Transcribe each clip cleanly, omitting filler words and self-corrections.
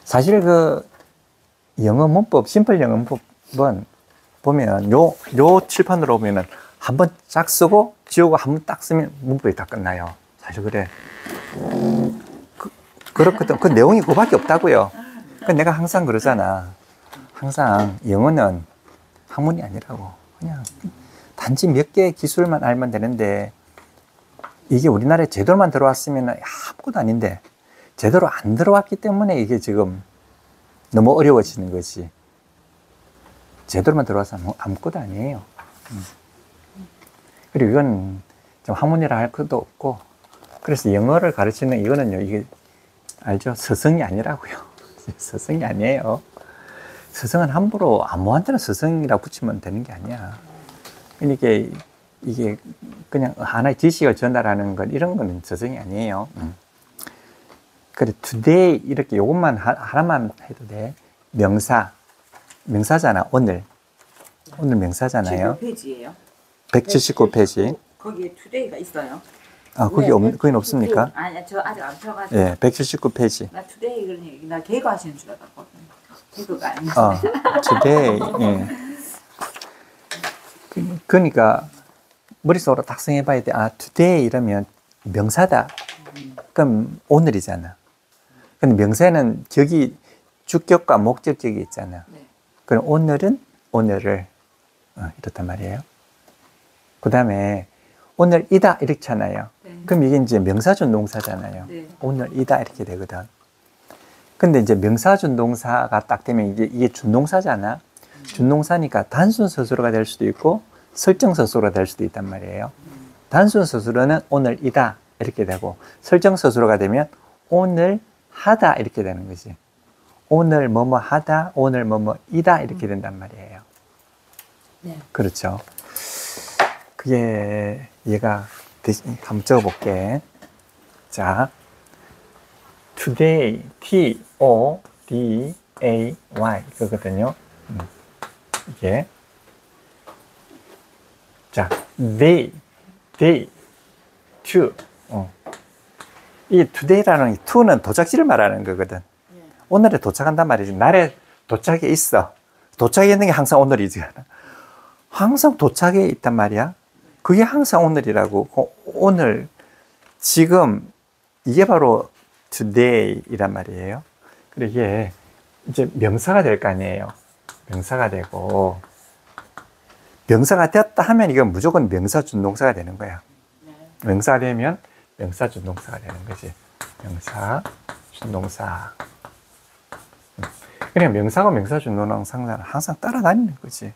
사실 그 영어 문법, 심플 영어 문법은 보면 요 칠판으로 보면은 한번 쫙 쓰고 지우고 한번 딱 쓰면 문법이 다 끝나요. 사실 그래. 그렇거든. 그 내용이 그밖에 없다고요. 내가 항상 그러잖아. 항상 영어는 학문이 아니라고. 그냥 단지 몇 개의 기술만 알면 되는데, 이게 우리나라에 제대로만 들어왔으면 아무것도 아닌데, 제대로 안 들어왔기 때문에 이게 지금 너무 어려워지는 거지. 제대로만 들어와서 아무것도 아니에요. 그리고 이건 좀 학문이라 할 것도 없고, 그래서 영어를 가르치는 이거는요, 이게 알죠? 스승이 아니라고요. 스승이 아니에요. 스승은 함부로 아무한테나 스승이라고 붙이면 되는 게 아니야. 그러니까 이게 그냥 하나의 지식을 전달하는 건 이런 거는 스승이 아니에요. 그래, today 이렇게 요것만 하나만 해도 돼. 명사잖아. 오늘 명사잖아요. 100페이지예요. 179페이지. 거기에 today가 있어요. 아, 거긴 없습니까? 아니, 저 아직 안 펴가지고. 예, 179페이지. 나 today 그러니 나 개그 하시는 줄 알았거든. 개그가 아니고. today. 예. 그러니까 머릿속으로 딱 생각해봐야 돼. 아, today 이러면 명사다. 그럼 오늘이잖아. 근데 명사는 격이 주격과 목적격이 있잖아. 네. 그럼 오늘은 오늘을 이렇단 말이에요. 그 다음에 오늘이다 이렇잖아요. 네. 그럼 이게 이제 명사준동사잖아요. 네. 오늘이다 이렇게 되거든. 근데 이제 명사준동사가 딱 되면 이게 준동사잖아. 준동사니까 단순 서술어가 될 수도 있고 설정 서술어가 될 수도 있단 말이에요. 단순 서술어는 오늘이다 이렇게 되고, 설정 서술어가 되면 오늘 하다 이렇게 되는 거지. 오늘 뭐뭐 하다, 오늘 뭐뭐이다 이렇게 된단 말이에요. 네. 그렇죠. 그게 얘가 한번 적어볼게. 자, today, T-O-D-A-Y 그거거든요. 이게 자, they, to. 이 today라는 이 to는 도착지를 말하는 거거든. 오늘에 도착한단 말이지. 날에 도착해 있어. 도착해 있는 게 항상 오늘이지. 항상 도착해 있단 말이야. 그게 항상 오늘이라고. 오늘, 지금, 이게 바로 today이란 말이에요. 그리고 이게 이제 명사가 될 거 아니에요. 명사가 되고, 명사가 되었다 하면 이건 무조건 명사 준동사가 되는 거야. 명사가 되면 명사 준동사가 되는 거지. 명사 준동사. 그냥 명사가 명사 준동사는 항상 따라다니는 거지.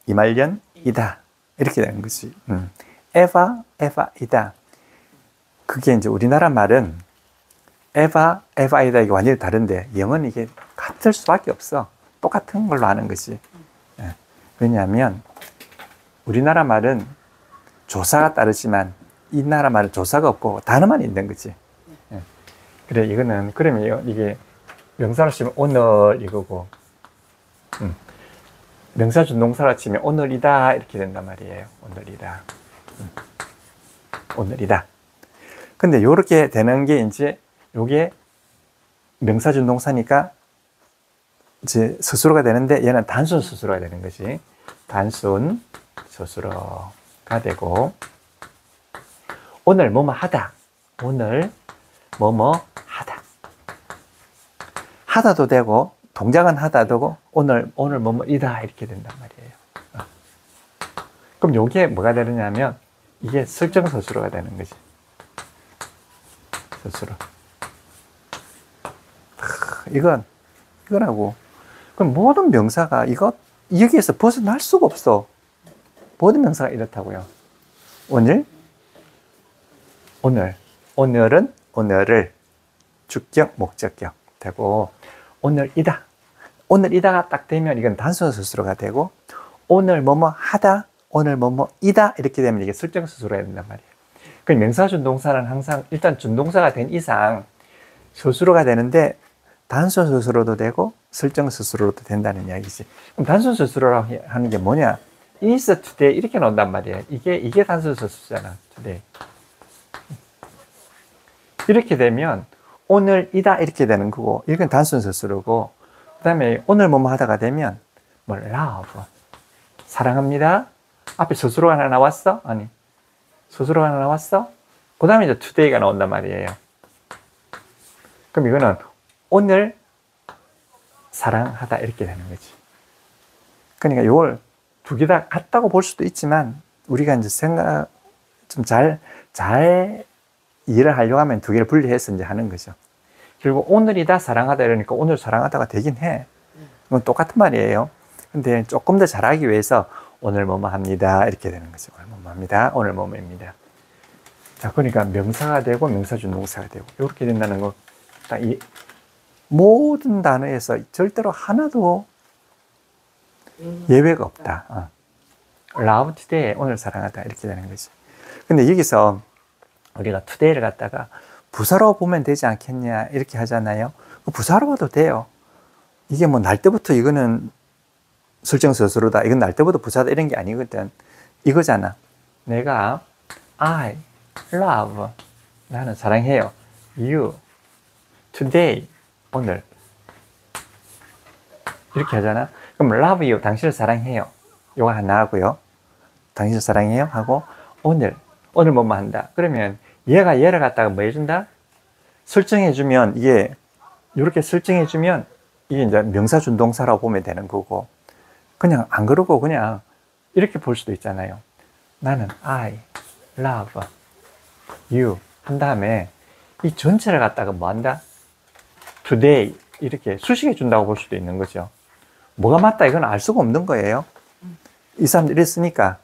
이말년이다 이렇게 되는 거지. 에바이다. 그게 이제 우리나라 말은 에바이다 이게 완전히 다른데, 영어는 이게 같을 수밖에 없어. 똑같은 걸로 하는 거지. 왜냐하면 우리나라 말은 조사가 따르지만 이 나라 말은 조사가 없고 단어만 있는 거지. 그래, 이거는 그러면 이게 명사로 치면 오늘 이거고, 명사 준동사로 치면 오늘이다 이렇게 된단 말이에요. 오늘이다. 오늘이다. 근데 요렇게 되는 게 이제 요게 명사 준동사니까 이제 스스로가 되는데, 얘는 단순 스스로가 되는 거지. 단순 스스로가 되고, 오늘 뭐뭐 하다. 오늘 뭐뭐 하다. 하다도 되고, 동작은 하다 되고, 오늘 뭐뭐이다 이렇게 된단 말이에요. 그럼 요게 뭐가 되느냐면, 이게 설정 스스로가 되는 거지. 스스로. 이거라고. 그럼 모든 명사가 여기에서 벗어날 수가 없어. 모든 명사가 이렇다고요. 오늘은 오늘을 주격, 목적격 되고, 오늘이다가 딱 되면 이건 단순 스스로가 되고, 오늘 뭐뭐 하다, 오늘 뭐뭐이다 이렇게 되면 이게 설정 스스로가 된단 말이에요. 그 명사 준동사는 항상 일단 준동사가 된 이상 스스로가 되는데, 단순 스스로도 되고 설정 스스로도 된다는 이야기지. 그럼 단순 스스로라고 하는 게 뭐냐? is today 이렇게 나온단 말이에요. 이게 단순 스스로잖아. today. 이렇게 되면 오늘이다 이렇게 되는 거고, 이건 단순 서술어고, 그 다음에 오늘 뭐뭐 하다가 되면 뭐 love, 사랑합니다. 앞에 서술어 하나 나왔어? 아니, 서술어 하나 나왔어? 그 다음에 이제 today가 나온단 말이에요. 그럼 이거는 오늘 사랑하다 이렇게 되는 거지. 그러니까 이걸 두 개 다 같다고 볼 수도 있지만, 우리가 이제 생각 좀 잘 이해를 하려고 하면 두 개를 분리해서 이제 하는 거죠. 그리고 오늘이다 사랑하다 이러니까 오늘 사랑하다가 되긴 해. 이건 똑같은 말이에요. 근데 조금 더 잘하기 위해서 오늘 뭐뭐 합니다 이렇게 되는 거죠. 오늘 뭐뭐 합니다. 오늘 뭐뭐입니다. 자, 그러니까 명사가 되고 명사준동사가 되고 이렇게 된다는 거. 딱 이 모든 단어에서 절대로 하나도 예외가 없다. Love today, 오늘 사랑하다 이렇게 되는 거지. 근데 여기서 우리가 today를 갖다가 부사로 보면 되지 않겠냐 이렇게 하잖아요. 부사로 봐도 돼요. 이게 뭐 날 때부터 이거는 설정서술어다, 이건 날 때부터 부사다 이런 게 아니거든. 이거잖아. 내가 I love, 나는 사랑해요. You today, 오늘 이렇게 하잖아. 그럼 love you, 당신을 사랑해요. 요거 하나 하고요. 당신을 사랑해요 하고 오늘 뭐뭐 한다. 그러면 얘가 얘를 갖다가 뭐 해준다? 설정해주면, 이게 이렇게 설정해주면 이게 이제 명사준동사라고 보면 되는 거고, 그냥 안 그러고 그냥 이렇게 볼 수도 있잖아요. 나는 I love you 한 다음에 이 전체를 갖다가 뭐 한다? today 이렇게 수식해 준다고 볼 수도 있는 거죠. 뭐가 맞다 이건 알 수가 없는 거예요. 이 사람들 이랬으니까.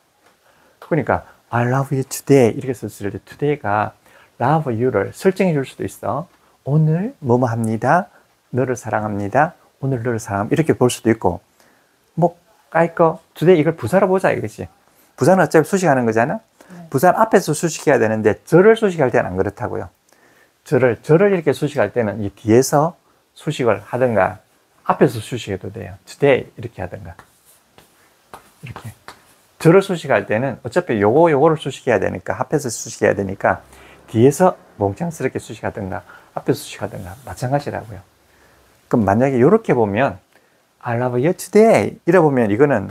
그러니까 I love you today 이렇게 썼을 때 today가 love you를 설정해 줄 수도 있어. 오늘 뭐뭐 합니다. 너를 사랑합니다. 오늘 너를 사랑합니다. 이렇게 볼 수도 있고, 뭐 깔거 today 이걸 부사로 보자 이거지. 부사는 어차피 수식하는 거잖아. 부사는 앞에서 수식해야 되는데 저를 수식할 때는 안 그렇다고요. 저를 이렇게 수식할 때는 이 뒤에서 수식을 하든가 앞에서 수식해도 돼요. today 이렇게 하든가 이렇게. 저를 수식할 때는 어차피 요거를 수식해야 되니까, 앞에서 수식해야 되니까 뒤에서 몽창스럽게 수식하든가 앞에서 수식하든가 마찬가지라고요. 그럼 만약에 이렇게 보면 I love you today 이래 보면 이거는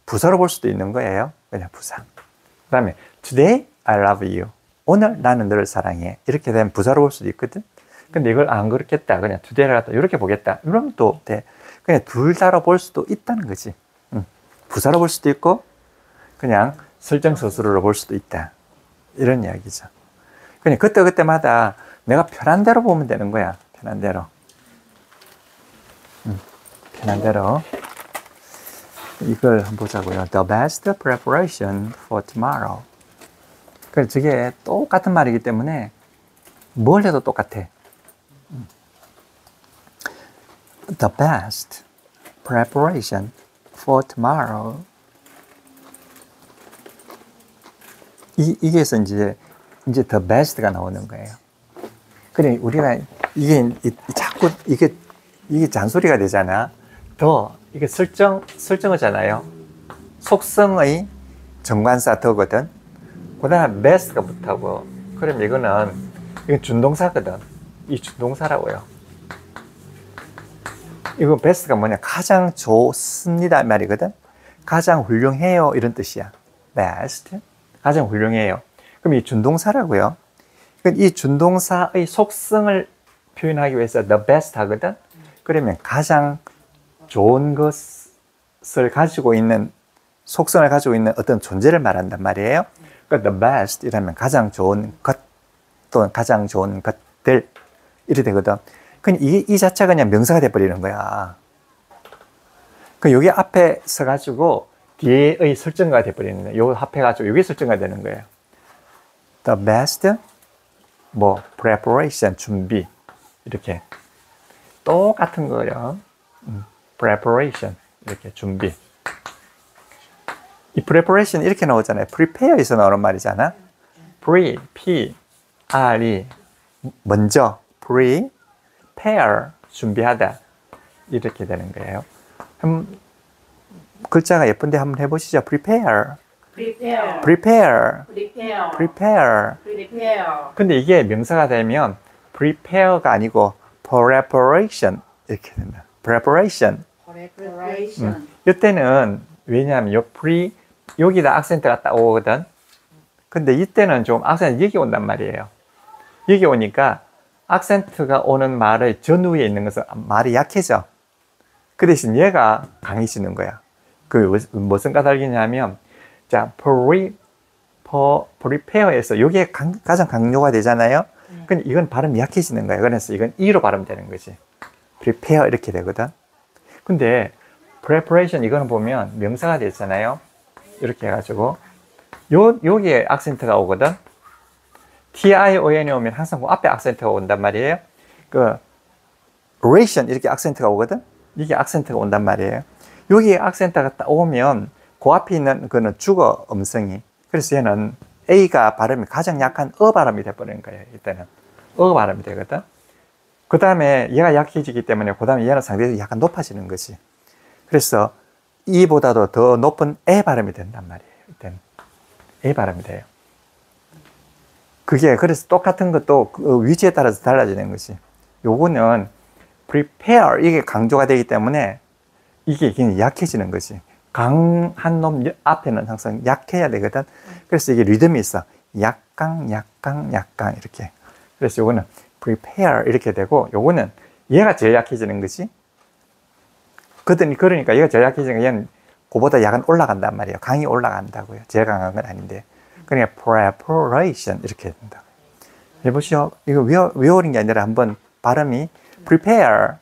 부사로 볼 수도 있는 거예요. 그냥 부사. 그 다음에 today I love you, 오늘 나는 너를 사랑해 이렇게 되면 부사로 볼 수도 있거든. 근데 이걸 안 그렇겠다, 그냥 today를 갖다 이렇게 보겠다 이러면 또 돼. 그냥 둘 다로 볼 수도 있다는 거지. 부사로 볼 수도 있고 그냥 설정서술어로 볼 수도 있다, 이런 이야기죠. 그냥 그때마다 내가 편한 대로 보면 되는 거야. 편한 대로. 편한 대로. 이걸 한번 보자고요. The best preparation for tomorrow. 그래서 저게 똑같은 말이기 때문에 뭘 해도 똑같아. The best preparation for tomorrow. 이게서 이제 the best가 나오는 거예요. 그래, 우리가 자꾸 이게 잔소리가 되잖아. 이게 설정어잖아요. 속성의 정관사 더거든. 그 다음에 best가 붙하고, 그럼 이건 준동사거든. 이 준동사라고요. 이거 best가 뭐냐? 가장 좋습니다 말이거든. 가장 훌륭해요 이런 뜻이야. best. 가장 훌륭해요. 그럼 이 준동사라고요. 이 준동사의 속성을 표현하기 위해서 the best 하거든. 그러면 가장 좋은 것을 가지고 있는, 속성을 가지고 있는 어떤 존재를 말한단 말이에요. 그러니까 the best 이라면 가장 좋은 것 또는 가장 좋은 것들 이렇게 되거든. 그냥 이 자체가 그냥 명사가 돼버리는 거야. 그 여기 앞에 서가지고 뒤에의 설정가 돼버리는 거예요. 요거 합해가지고 여기 설정가 되는 거예요. The best preparation 준비 이렇게 똑같은 거예요. preparation 이렇게 준비. 이 preparation 이렇게 나오잖아요. prepare에서 나오는 말이잖아. P R E 먼저 prepare 준비하다 이렇게 되는 거예요. 글자가 예쁜데 한번 해보시죠. prepare. 근데 이게 명사가 되면 prepare가 아니고 preparation 이렇게 된다. preparation. preparation. 이때는 왜냐하면 요 pre 여기다 악센트가 딱 오거든. 근데 이때는 좀 악센트 여기 온단 말이에요. 여기 오니까 악센트가 오는 말의 전후에 있는 것은 말이 약해져. 그 대신 얘가 강해지는 거야. 그 무슨 까닭이냐면 자 prepare에서 이게 가장 강조가 되잖아요. 근데 이건 발음이 약해지는 거예요. 그래서 이건 E로 발음되는 거지. prepare 이렇게 되거든. 근데 preparation 이거는 보면 명사가 됐잖아요. 이렇게 해가지고 여기에 악센트가 오거든. TION이 오면 항상 그 앞에 악센트가 온단 말이에요. 그 ration 이렇게 악센트가 오거든. 이게 악센트가 온단 말이에요. 여기에 악센트가 딱 오면 그 앞에 있는 그는 주어 음성이. 그래서 얘는 A가 발음이 가장 약한 발음이 돼버리는 거예요. 이때는 발음이 되거든. 그 다음에 얘가 약해지기 때문에 그 다음에 얘는 상대적으로 약간 높아지는 거지. 그래서 E보다도 더 높은 에 발음이 된단 말이에요. 이때는 에 발음이 돼요. 그게 그래서 똑같은 것도 그 위치에 따라서 달라지는 것이. 요거는 prepare 이게 강조가 되기 때문에 이게 약해지는 것이. 강한 놈 앞에는 항상 약해야 되거든. 그래서 이게 리듬이 있어. 약강 이렇게. 그래서 요거는 prepare 이렇게 되고 요거는 얘가 제일 약해지는 것이. 그러니까 얘가 제일 약해지는 거 얘는 그보다 약간 올라간단 말이에요. 강이 올라간다고요. 제일 강한 건 아닌데. 그러니까 preparation 이렇게 된다. 해보시오. 이거 외우는 게 아니라 한번 발음이 prepare.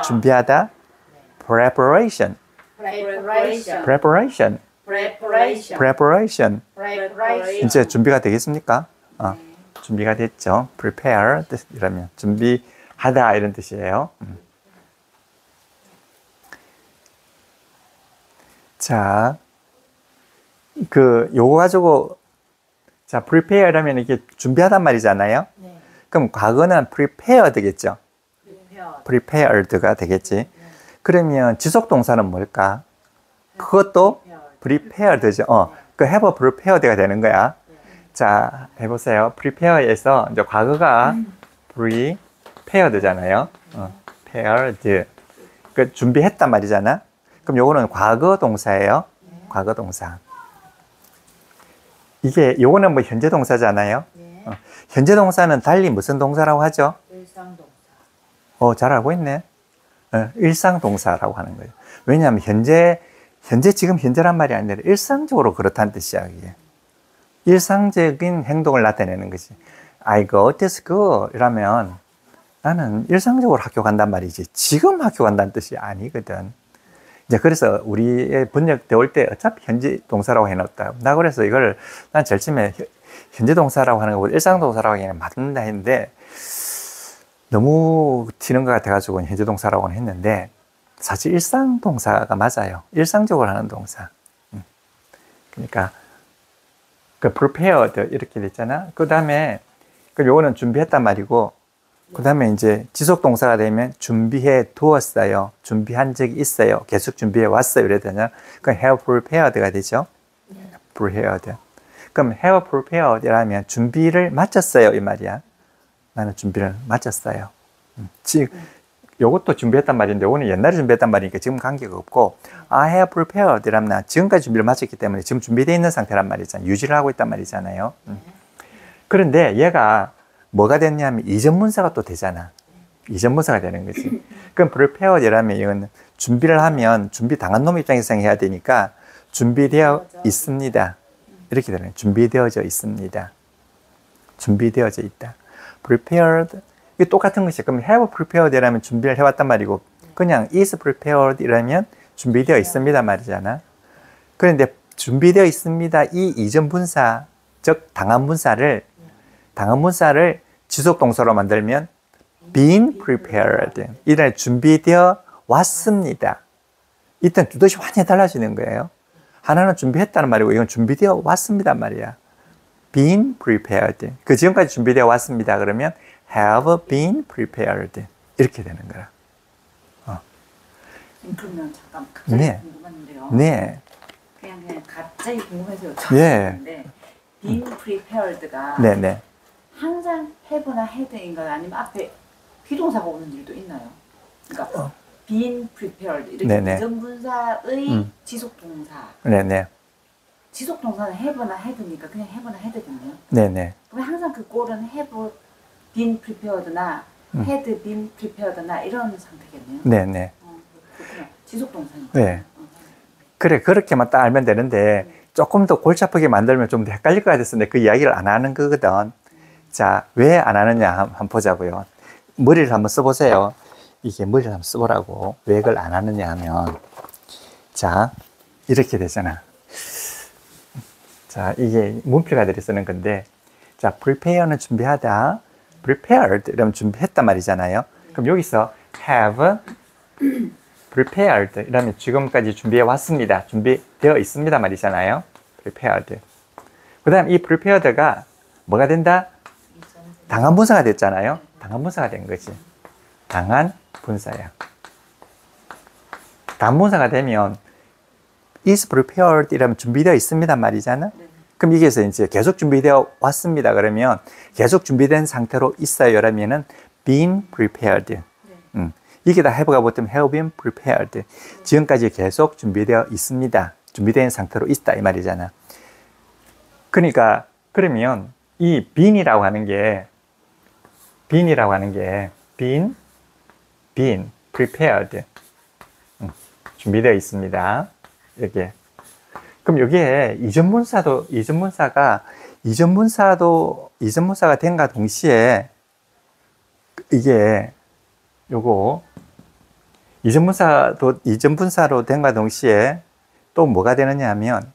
준비하다. preparation. 이제 준비가 되겠습니까? 준비가 됐죠. prepare 이러면 준비하다 이런 뜻이에요. 자, 요거 가지고, 자, prepare라면 이게 준비하단 말이잖아요? 네. 그럼 과거는 prepared겠죠? prepared가 되겠지? 네. 그러면 지속동사는 뭘까? 그것도 prepared죠. 그 have prepared가 되는 거야. 네. 자, 해보세요. prepare에서 이제 과거가 prepared잖아요. prepared. 그 준비했단 말이잖아? 그럼 요거는 과거 동사예요. 과거 동사. 요거는 뭐 현재 동사잖아요. 네. 현재 동사는 달리 무슨 동사라고 하죠? 일상동사. 잘 알고 있네. 일상동사라고 하는 거예요. 왜냐하면 지금 현재란 말이 아니라 일상적으로 그렇다는 뜻이야, 이게. 일상적인 행동을 나타내는 거지. I go to school 이라면 나는 일상적으로 학교 간단 말이지. 지금 학교 간다는 뜻이 아니거든. 이제 그래서 우리의 번역돼 올 때 어차피 현재 동사라고 해놓았다. 나 그래서 이걸 난 제일 처음에 현재 동사라고 하는 것보다 일상 동사라고 하기에는 맞는다 했는데 너무 튀는 것 같아가지고 현재 동사라고는 했는데 사실 일상 동사가 맞아요. 일상적으로 하는 동사. 그러니까 그 prepared 이렇게 됐잖아. 그 다음에 요거는 준비했단 말이고 그 다음에 이제 지속 동사가 되면 준비해 두었어요. 준비한 적이 있어요. 계속 준비해 왔어요. 이래야 되냐? 그럼 have prepared가 되죠. prepared. 그럼 have prepared라면 준비를 마쳤어요. 이 말이야. 나는 준비를 마쳤어요. 지금 요것도 준비했단 말인데 오늘 옛날에 준비했단 말이니까 지금 관계가 없고 I have prepared라면 나 지금까지 준비를 마쳤기 때문에 지금 준비되어 있는 상태란 말이잖아요. 유지를 하고 있단 말이잖아요. 그런데 얘가 뭐가 됐냐면 이전문사가 또 되잖아. 이전문사가 되는 거지. 그럼 prepared라면 이건 준비를 하면 준비 당한 놈 입장에서 해야 되니까 준비되어 있습니다. 이렇게 되는 거예요. 준비되어져 있습니다. 준비되어져 있다. prepared 이게 똑같은 것이 그럼 have prepared라면 준비를 해왔단 말이고 그냥 is prepared이라면 준비되어 있습니다 말이잖아. 그런데 준비되어 있습니다 이 이전 분사 즉 당한 분사를 지속 동사로 만들면 been prepared 이날 준비되어 왔습니다. 이땐 두 뜻이 완전히 달라지는 거예요. 하나는 준비했다는 말이고 이건 준비되어 왔습니다 말이야. been prepared 그 지금까지 준비되어 왔습니다 그러면 have been prepared 이렇게 되는 거야. 그러면 잠깐 갑자기 궁금한데요. 네. 그냥 갑자기 궁금해서 여쭤봤는데 네. being prepared가 네네. 항상 have나 had인가요? 아니면 앞에 비동사가 오는 일도 있나요? 그러니까 been prepared 이렇게 네네. 부정분사의 지속동사. 네네. 지속동사는 have나 had니까 그냥 have나 had겠네요. 네네. 그럼 항상 그 꼴은 have been prepared나 had been prepared나 이런 상태겠네요. 네네. 그렇구나. 지속동사니까. 네. 그래, 그렇게만 딱 알면 되는데, 조금 더 골치 아프게 만들면 좀 더 헷갈릴 것 같았는데, 그 이야기를 안 하는 거거든. 자, 왜 안 하느냐 한번 보자고요. 머리를 한번 써보세요. 이게 머리를 한번 써보라고. 왜 그걸 안 하느냐 하면, 자, 이렇게 되잖아. 자, 이게 문필가 들이 쓰는 건데, 자, prepare는 준비하다, prepared 이러면 준비했단 말이잖아요. 그럼 여기서 have prepared 이러면 지금까지 준비해 왔습니다. 준비되어 있습니다 말이잖아요. prepared. 그 다음 이 prepared가 뭐가 된다? 당한 분사가 됐잖아요. 당한 분사가 된 거지. 당한 분사야. 당한 분사가 되면 is prepared 이러면 준비되어 있습니다 말이잖아. 그럼 이게서 이제 계속 준비되어 왔습니다. 그러면 계속 준비된 상태로 있어요. 라면은 been prepared. 이게 다 have가 붙으면 have been prepared. 지금까지 계속 준비되어 있습니다. 준비된 상태로 있다 이 말이잖아. 그러니까 그러면 이 been이라고 하는 게 been prepared. 준비되어 있습니다. 이렇게. 그럼 여기에 이전 분사가 된과 동시에 이게 요거 이전 분사로 된과 동시에 또 뭐가 되느냐 하면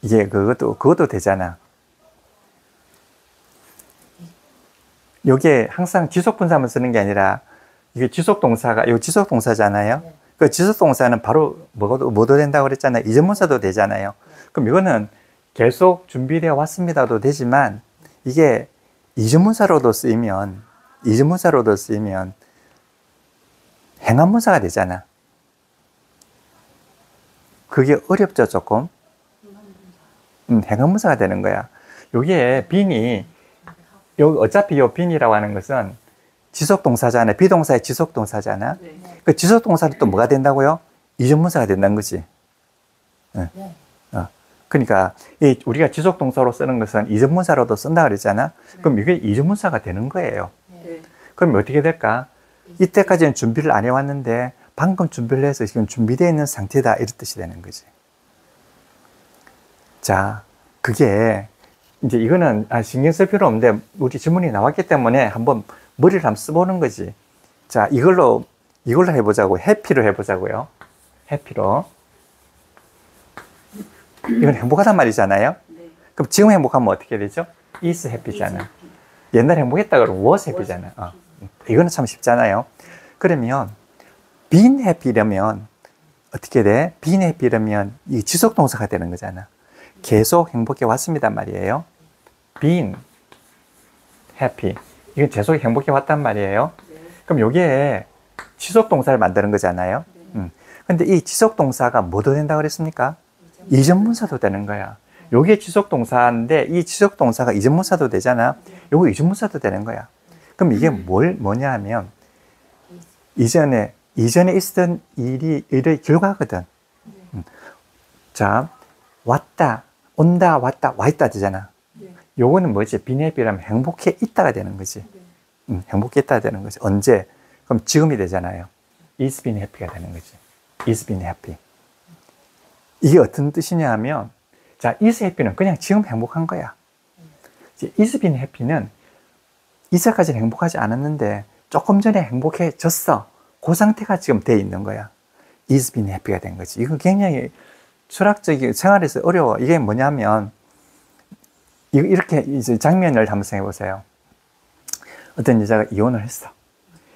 이게 그것도 되잖아. 요게 항상 지속 분사만 쓰는 게 아니라 이게 지속 동사잖아요. 그 지속 동사는 바로 뭐도 된다고 그랬잖아요. 이전 분사도 되잖아요. 그럼 이거는 계속 준비되어 왔습니다도 되지만 이게 이전 분사로도 쓰이면 행한 분사가 되잖아. 그게 어렵죠, 조금. 행한 분사가 되는 거야. 여기에 빈이 어차피 요 빈이라고 하는 것은 지속동사잖아요. 비동사의 지속동사잖아. 그 지속동사는 또 뭐가 된다고요? 이전분사가 된다는 거지. 그러니까 우리가 지속동사로 쓰는 것은 이전분사로도 쓴다 그랬잖아. 그럼 이게 이전분사가 되는 거예요. 그럼 어떻게 될까? 이때까지는 준비를 안 해왔는데 방금 준비를 해서 지금 준비되어 있는 상태다 이런 뜻이 되는 거지. 자, 그게 이제 이거는 신경 쓸 필요 없는데 우리 질문이 나왔기 때문에 한번 머리를 한번 써보는 거지. 자, 이걸로 해보자고. 해피로 해보자고요. 해피로. 이건 행복하단 말이잖아요. 그럼 지금 행복하면 어떻게 되죠? is happy잖아. 옛날에 행복했다 그러면 was happy잖아. 이거는 참 쉽잖아요. 그러면 been happy라면 어떻게 돼? been happy라면 이 지속동사가 되는 거잖아. 계속 행복해 왔습니다 말이에요. been happy. 이건 계속 행복해 왔단 말이에요. 그럼 여기에 지속동사를 만드는 거잖아요. 근데 이 지속동사가 뭐도 된다고 그랬습니까? 이전분사도 되는 거야. 요게 지속동사인데 이 지속동사가 이전분사도 되잖아. 요거 이전분사도 되는 거야. 그럼 이게 뭐냐 하면 이전에 있었던 일의 결과거든. 자, 왔다, 온다, 왔다, 와 있다 되잖아. 요거는 뭐지? 비네비라면 행복해 있다가 되는 거지. 행복해 있다가 되는 거지. 언제? 그럼 지금이 되잖아요. is been happy가 되는 거지. is been happy. 이게 어떤 뜻이냐 하면, 자, is happy는 그냥 지금 행복한 거야. is been happy는 이제까지는 행복하지 않았는데 조금 전에 행복해졌어. 그 상태가 지금 돼 있는 거야. is been happy가 된 거지. 이건 굉장히 철학적인 생활에서 어려워. 이게 뭐냐면 이렇게 이제 장면을 한번 생각해 보세요. 어떤 여자가 이혼을 했어.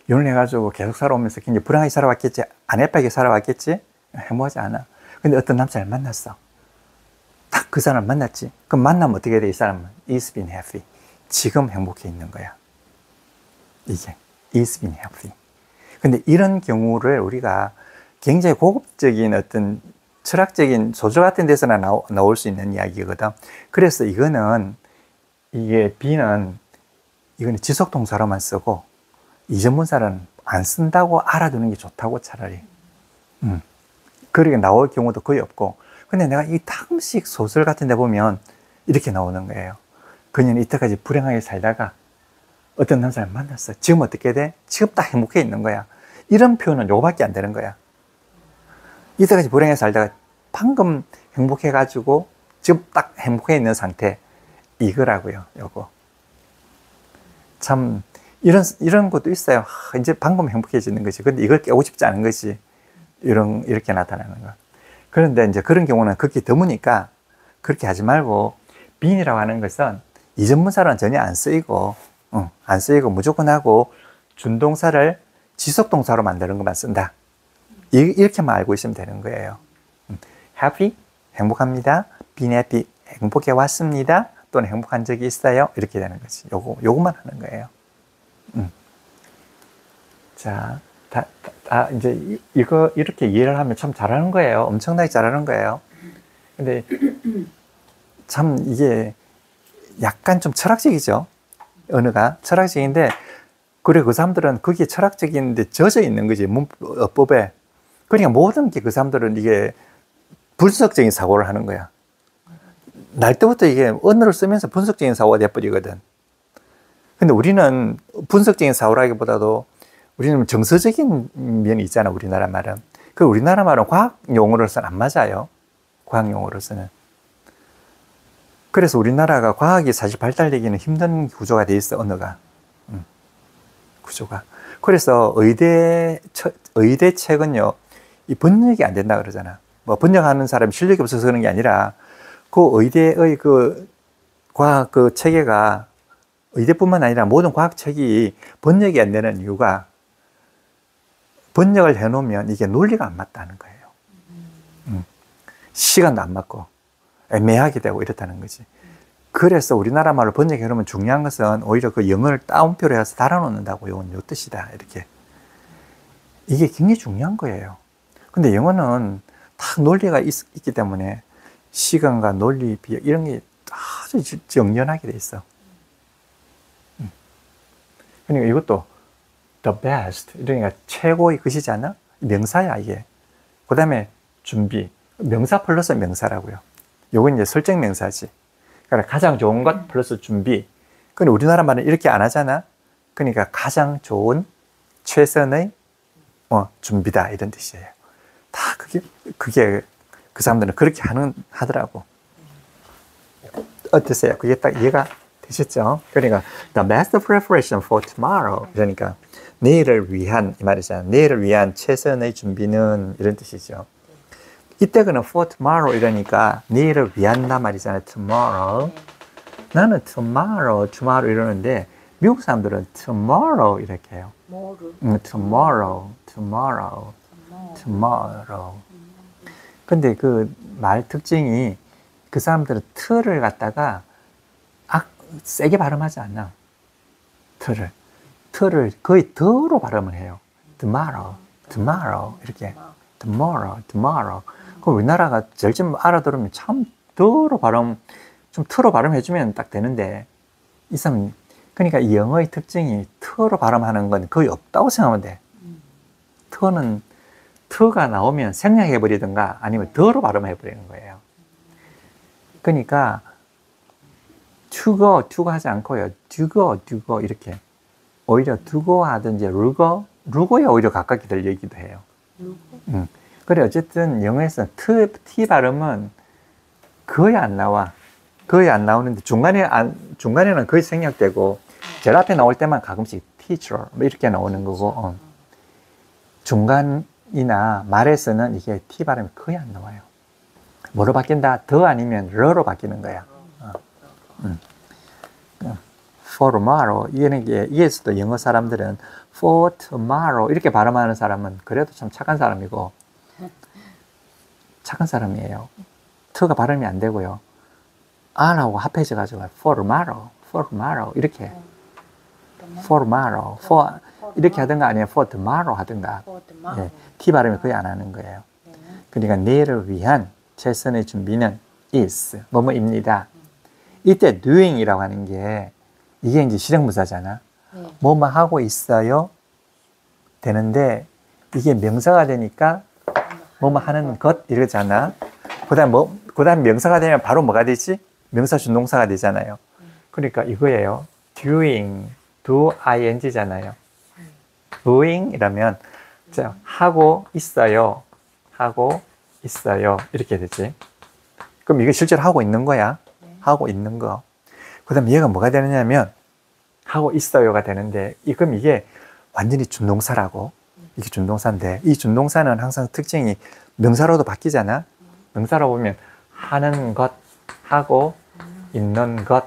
이혼을 해가지고 계속 살아오면서 굉장히 불안하게 살아왔겠지. 아내빠게 살아왔겠지. 행복하지 않아. 근데 어떤 남자를 만났어. 딱 그 사람을 만났지. 그럼 만나면 어떻게 돼? 이 사람은 is been happy. 지금 행복해 있는 거야. 이게 is been happy. 근데 이런 경우를 우리가 굉장히 고급적인 어떤 철학적인 소설 같은 데서나 나올 수 있는 이야기거든. 그래서 이거는 이게 be는 이거는 지속동사로만 쓰고 이전문사는 안 쓴다고 알아두는 게 좋다고 차라리. 그렇게 나올 경우도 거의 없고. 근데 내가 이 가끔씩 소설 같은 데 보면 이렇게 나오는 거예요. 그녀는 이때까지 불행하게 살다가 어떤 남자를 만났어. 지금 어떻게 돼? 지금 딱 행복해 있는 거야. 이런 표현은 요거밖에 안 되는 거야. 이때까지 불행하게 살다가 방금 행복해가지고 지금 딱 행복해 있는 상태. 이거라고요, 요거. 참, 이런 것도 있어요. 이제 방금 행복해지는 거지. 근데 이걸 깨고 싶지 않은 거지. 이렇게 나타나는 거. 그런데 이제 그런 경우는 극히 드무니까 그렇게 하지 말고, being이라고 하는 것은 이전문사로는 전혀 안 쓰이고, 안 쓰이고 무조건 하고, 준동사를 지속동사로 만드는 것만 쓴다. 이렇게만 알고 있으면 되는 거예요. happy, 행복합니다. been happy, 행복해 왔습니다. 또는 행복한 적이 있어요. 이렇게 되는 거지. 요거만 하는 거예요. 자, 이제 이거 이렇게 이해를 하면 참 잘하는 거예요. 엄청나게 잘하는 거예요. 근데 참 이게 약간 좀 철학적이죠. 언어가 철학적인데, 그래 그 사람들은 그게 철학적인데 젖어 있는 거지, 문법에. 그러니까 모든 게 그 사람들은 이게 분석적인 사고를 하는 거야. 날 때부터 이게 언어를 쓰면서 분석적인 사고가 돼버리거든. 근데 우리는 분석적인 사고라기보다도 우리는 정서적인 면이 있잖아, 우리나라 말은. 그 우리나라 말은 과학 용어로서는 안 맞아요. 과학 용어로서는. 그래서 우리나라가 과학이 사실 발달되기는 힘든 구조가 돼 있어, 언어가. 구조가. 그래서 의대 책은요, 이 번역이 안 된다 그러잖아. 뭐 번역하는 사람이 실력이 없어서 그런 게 아니라, 그 의대의 그 과학 그 체계가 의대뿐만 아니라 모든 과학 책이 번역이 안 되는 이유가, 번역을 해놓으면 이게 논리가 안 맞다는 거예요. 시간도 안 맞고 애매하게 되고 이렇다는 거지. 그래서 우리나라 말로 번역해 놓으면 중요한 것은 오히려 그 영어를 따옴표로 해서 달아놓는다고, 요 뜻이다, 이렇게. 이게 굉장히 중요한 거예요. 근데 영어는 다 논리가 있기 때문에 시간과 논리, 비역 이런 게 아주 정연하게 돼 있어. 그러니까 이것도 the best, 그러니까 최고의 것이잖아. 명사야 이게. 그 다음에 준비, 명사 플러스 명사라고요. 요건 이제 설정 명사지. 그러니까 가장 좋은 것 플러스 준비. 근데 우리나라 말은 이렇게 안 하잖아. 그러니까 가장 좋은 최선의 준비다, 이런 뜻이에요. 다 그게 그 사람들은 그렇게 하더라고. 어떠세요? 그게 딱 이해가 되셨죠? 그러니까 the best preparation for tomorrow. 그러니까 내일을 위한, 이 말이잖아. 내일을 위한 최선의 준비는, 이런 뜻이죠. 이때 그는 for tomorrow 이러니까 내일을 위한다 말이잖아요. tomorrow. 나는 tomorrow 이러는데 미국 사람들은 tomorrow 이렇게 해요. tomorrow. 근데 그 말 특징이, 그 사람들은 트를 갖다가 세게 발음하지 않나. 트를 거의 더로 발음을 해요. tomorrow 이렇게. tomorrow. 그 우리나라가 제일 좀 알아들으면 참 더로 트로 발음해주면 딱 되는데, 이 사람, 그러니까 이 영어의 특징이 트로 발음하는 건 거의 없다고 생각하면 돼. 트가 나오면 생략해버리든가 아니면 더로 발음해버리는 거예요. 그러니까 to 하지 않고요. dugo 이렇게. 오히려 dugo 하든지 루고에 오히려 가깝게 들리기도 해요. 그래, 어쨌든 영어에서는 t 발음은 거의 안 나와. 거의 안 나오는데 중간에는 거의 생략되고, 제일 앞에 나올 때만 가끔씩 teacher 이렇게 나오는 거고, 중간이나 말에서는 이게 t 발음이 거의 안 나와요. 뭐로 바뀐다? 더 아니면 러로 바뀌는 거야. for tomorrow, 이게서도 영어 사람들은 for tomorrow 이렇게 발음하는 사람은 그래도 참 착한 사람이고, 착한 사람이에요. 트가 발음이 안 되고요. R하고 합해져 가지고 for tomorrow 이렇게. for tomorrow, 이렇게 하든가 아니면 for tomorrow 하든가. 예, T 발음이 거의 안 하는 거예요. 그러니까 내일을 위한 최선의 준비는 is 뭐뭐입니다. 이때 doing이라고 하는 게 이게 이제 실행문사잖아. 네. 뭐뭐 하고 있어요 되는데 이게 명사가 되니까 뭐뭐 하는 것 이러잖아. 그다음 명사가 되면 바로 뭐가 되지? 명사 준동사가 되잖아요. 그러니까 이거예요. doing, do ing잖아요. doing 이라면 자, 하고 있어요. 하고 있어요. 이렇게 되지. 그럼 이게 실제로 하고 있는 거야. 하고 있는 거. 그 다음에 얘가 뭐가 되느냐면 하고 있어요가 되는데 그럼 이게 완전히 준동사라고. 이게 준동사인데 이 준동사는 항상 특징이 명사로도 바뀌잖아. 명사로 보면 하는 것, 하고 있는 것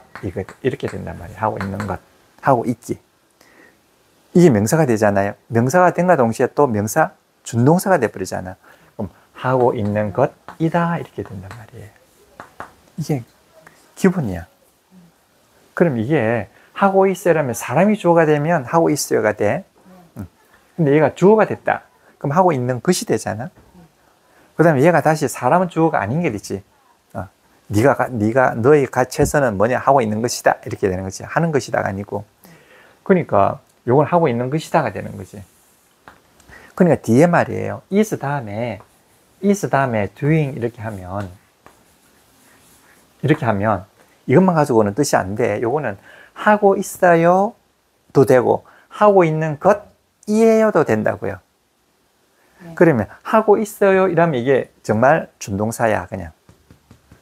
이렇게 된단 말이야. 하고 있는 것, 하고 있기. 이게 명사가 되잖아요. 명사가 된과 동시에 또 명사 준동사가 돼버리잖아. 그럼 하고 있는 것이다 이렇게 된단 말이에요. 이게 기본이야. 그럼 이게 하고 있어요라면 사람이 주어가 되면 하고 있어요가 돼. 근데 얘가 주어가 됐다. 그럼 하고 있는 것이 되잖아. 그 다음에 얘가 다시 사람은 주어가 아닌 게 되지. 너의 최선은 뭐냐? 하고 있는 것이다. 이렇게 되는 거지. 하는 것이다가 아니고. 그러니까 요걸 하고 있는 것이다가 되는 거지. 그러니까 뒤에 말이에요. is 다음에 doing 이렇게 하면 이것만 가지고는 뜻이 안 돼. 요거는 하고 있어요도 되고 하고 있는 것이에요도 된다고요. 그러면 하고 있어요 이러면 이게 정말 준동사야. 그냥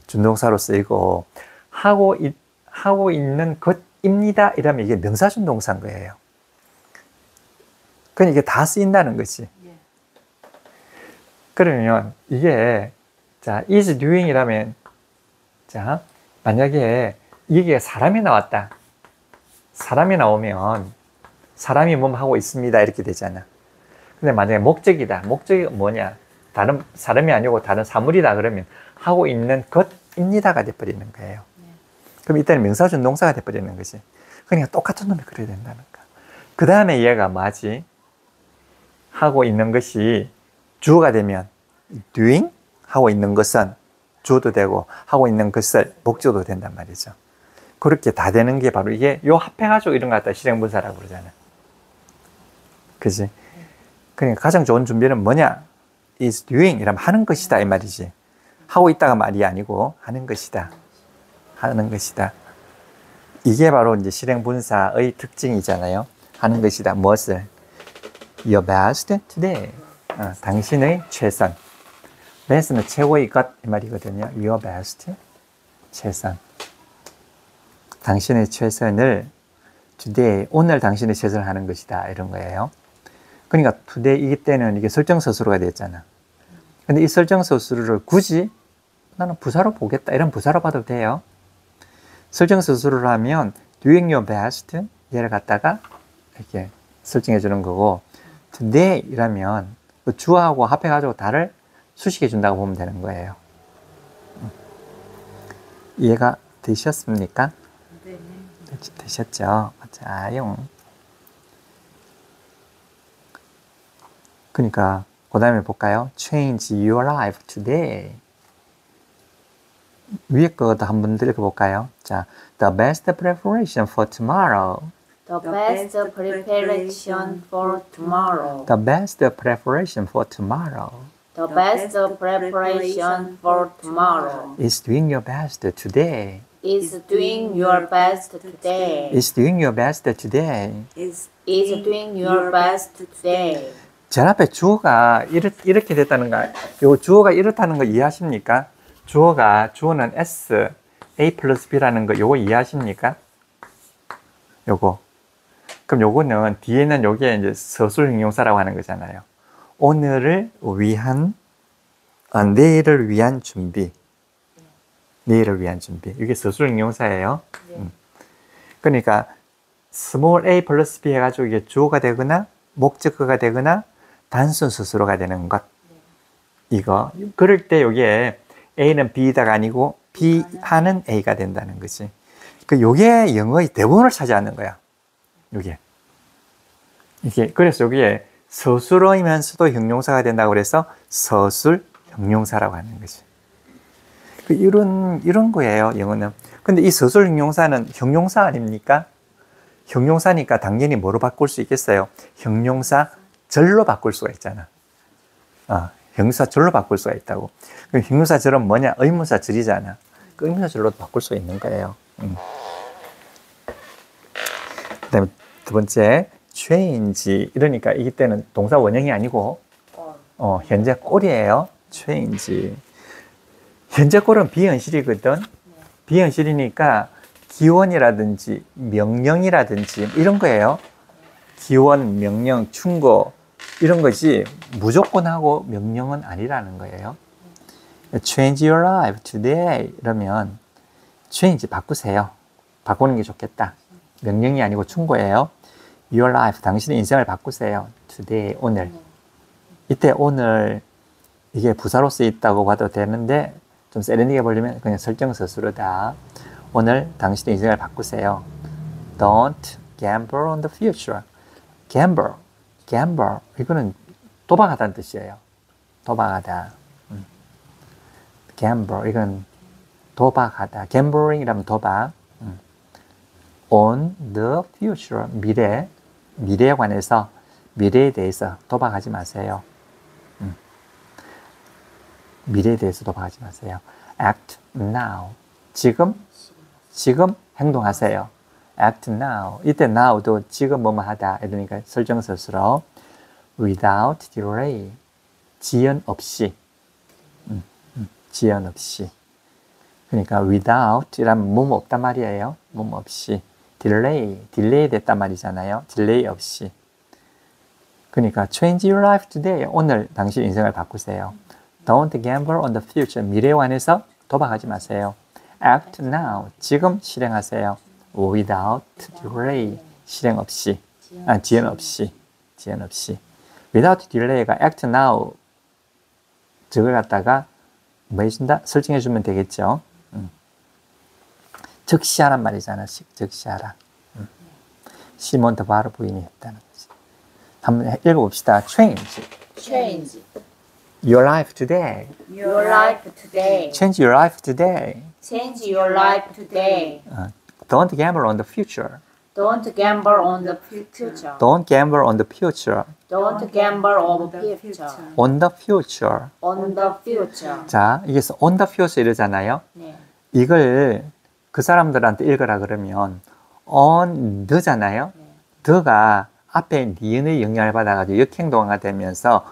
준동사로 쓰이고 하고 있는 것입니다 이러면 이게 명사준동사인 거예요. 그러니까 이게 다 쓰인다는 거지. 그러면 이게 자 is doing 이라면 자 만약에 이게 사람이 나왔다. 사람이 나오면 사람이 뭐 하고 있습니다 이렇게 되잖아. 근데 만약에 목적이다. 목적이 뭐냐? 다른 사람이 아니고 다른 사물이다 그러면 하고 있는 것입니다가 돼버리는 거예요. 그럼 이때는 명사준동사가 돼버리는 거지. 그러니까 똑같은 놈이 그래야 된다는 거야. 그 다음에 얘가 뭐지? 하고 있는 것이 주어가 되면 doing 하고 있는 것은 주어도 되고 하고 있는 것을 목적도 된단 말이죠. 그렇게 다 되는 게 바로 이게 요 합해가지고 이런 거 갖다 실행분사라고 그러잖아. 그지? 그러니까 가장 좋은 준비는 뭐냐? is doing 이러면 하는 것이다 이 말이지. 하고 있다가 말이 아니고 하는 것이다. 하는 것이다. 이게 바로 이제 실행분사의 특징이잖아요. 하는 것이다. 무엇을? Your best today. 당신의 최선. best는 최고의 것 이 말이거든요. Your best. 최선. 당신의 최선을 today. 오늘 당신의 최선을 하는 것이다. 이런 거예요. 그러니까 today이기 때는 이게 설정서술어가 됐잖아. 근데 이 설정서술어를 굳이 나는 부사로 보겠다. 이런 부사로 봐도 돼요. 설정서술어를 하면 doing your best 얘를 갖다가 이렇게 설정해 주는 거고 today 이라면 그 주어하고 합해가지고 다를 수식해 준다고 보면 되는 거예요. 이해가 되셨습니까? 네. 되셨죠? 자용. 그러니까 그 다음에 볼까요? Change your life today. 위에 거도 한번 읽어볼까요? 자, the best preparation for tomorrow. The best preparation for tomorrow. The best preparation for tomorrow The best preparation for tomorrow is doing your best today. is doing your best today. Is doing your best today. Is doing your best today. 제 앞에 주어가 이렇게 됐다는 거, 요 주어가 이렇다는 거 이해하십니까? 주어는 S, A 플러스 B라는 거 요거 이해하십니까? 요거. 그럼 요거는 뒤에는 요게 이제 서술 형용사라고 하는 거잖아요. 오늘을 위한, 내일을 위한 준비. 내일을 위한 준비. 이게 서술 형용사예요. 그러니까 small a 플러스 b 해가지고 이게 주어가 되거나 목적어가 되거나 단순 스스로가 되는 것. 이거. 그럴 때 여기에 A는 B다가 아니고 B 하는 A가 된다는 거지. 요게 영어의 대부분을 차지하는 거야. 요게. 그래서 여기에 서술어이면서도 형용사가 된다고 그래서 서술 형용사라고 하는 거지. 이런 거예요, 영어는. 근데 이 서술 형용사는 형용사 아닙니까? 형용사니까 당연히 뭐로 바꿀 수 있겠어요? 형용사 절로 바꿀 수가 있잖아. 형용사 절로 바꿀 수가 있다고. 그럼 형용사 절은 뭐냐? 의문사 절이잖아. 그 의문사 절로 바꿀 수 있는 거예요. 그 다음에 두 번째, change. 이러니까 이때는 동사 원형이 아니고, 현재 꼴이에요. change. 현재 꼴은 비현실이거든. 비현실이니까 기원이라든지 명령이라든지 이런 거예요. 기원, 명령, 충고 이런 거지 무조건 하고 명령은 아니라는 거예요. Change your life today 이러면 change 바꾸세요. 바꾸는 게 좋겠다. 명령이 아니고 충고예요. Your life 당신의 인생을 바꾸세요. Today 오늘. 이때 오늘 이게 부사로 쓰였다고 봐도 되는데 좀 세련되게 보려면 그냥 설정서술어다. 오늘 당신의 인생을 바꾸세요. Don't gamble on the future. Gamble, gamble. 이거는 도박하다는 뜻이에요. 도박하다. Gamble. 이건 도박하다. Gambling이라면 도박. On the future. 미래에 관해서 미래에 대해서 도박하지 마세요. 미래에 대해서 도박하지 마세요. Act now. 지금 행동하세요. Act now. 이때 now도 지금 뭐뭐 하다. 이러니까 설정서스러 without delay. 지연 없이. 지연 없이. 그러니까 without 이라면 뭐뭐 없단 말이에요. 뭐뭐 없이. delay 됐단 말이잖아요. delay 없이. 그러니까 change your life today. 오늘 당신 인생을 바꾸세요. Don't gamble on the future. 미래에 관해서 도박하지 마세요. Act now. 지금 실행하세요. Without delay. 실행 없이. 지연 없이. Without delay가 act now. 저걸 갖다가 뭐 해준다? 설정해 주면 되겠죠. 즉시 하란 말이잖아. 즉시 하라. 시몬 더 바로 부인이 했다는 거지. 한번 읽어봅시다. Change. Your life today. Your life today. Change your life today. Change your life today. Don't gamble on the future. Don't gamble on the future. Don't gamble on the future. Don't gamble on the future. On the future. On the future. 자, 이게 on the future 이러잖아요. 네. 이걸 그 사람들한테 읽으라 그러면 on the잖아요. 네. the가 앞에 니은의 영향을 받아가지고 역행동화가 되면서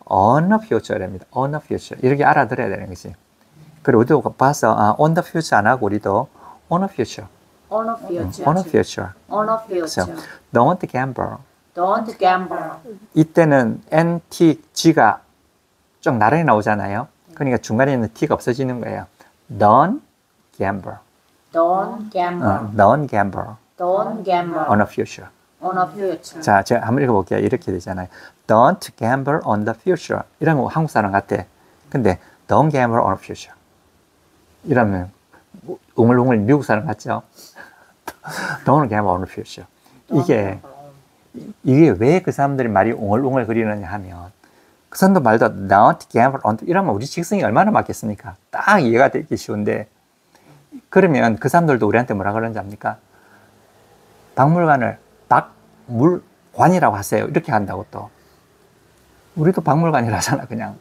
on the future입니다. on the future. 이렇게 알아들어야 되는 거지. 그리고 우리도 봐서 on the future 안 하고 우리도 on the future. On the future. on the future. On the 그렇죠. future. Don't gamble. Don't gamble. 이때는 NT, G가 쭉 나란히 나오잖아요. 그러니까 중간에 있는 T가 없어지는 거예요. Don't gamble. Don't gamble. Don't gamble Don't gamble. on the future. On the future. 자, 제가 한번 읽어볼게요. 이렇게 되잖아요. Don't gamble on the future. 이런 거 한국 사람 같아. 근데 Don't gamble on the future. 이러면 웅얼웅얼 미국 사람 같죠? Don't gamble on the future. 이게 왜 그 사람들이 말이 웅얼웅얼 거리느냐 하면 그 사람도 말도 Don't gamble on 이러면 우리 직성이 얼마나 맞겠습니까? 딱 이해가 되기 쉬운데 그러면 그 사람들도 우리한테 뭐라 그러는지 압니까? 박물관을 박물관이라고 하세요. 이렇게 한다고 또. 우리도 박물관이라 하잖아, 그냥.